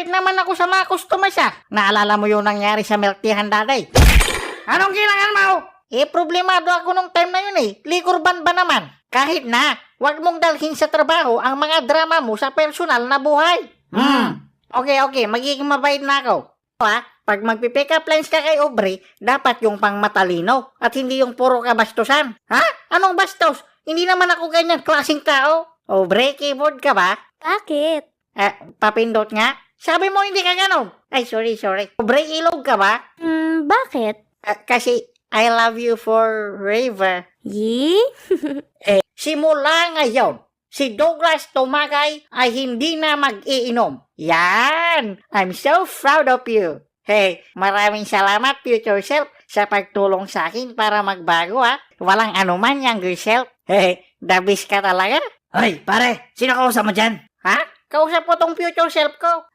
naman ako sa mga customers Naalala mo yung nangyari sa milk teahan dati? Anong kailangan mo? Problemado ako nung time na yun Likurban ba naman? Kahit na, wag mong dalhin sa trabaho ang mga drama mo sa personal na buhay. Okay, magiging mabait na ako. Pag magpipick up lines ka kay Aubrey, dapat yung pang matalino at hindi yung puro kabastusan. Anong bastos? Hindi naman ako ganyan klaseng tao. Aubrey, keyboard ka ba? Bakit? Papindot nga. Sabi mo hindi ka ganon. Ay, sorry. Aubrey, ilog ka ba? Bakit? Kasi I love you forever. Yee? Simula ngayon, si Douglas Tumagay ay hindi na mag-iinom. Yan! I'm so proud of you. Hey, maraming salamat, future self, sa pagtulong sa akin para magbago Walang anuman, younger self. Hey, the best ka talaga. Hoy, pare, sino kausap mo dyan? Kausap ko tong future self ko.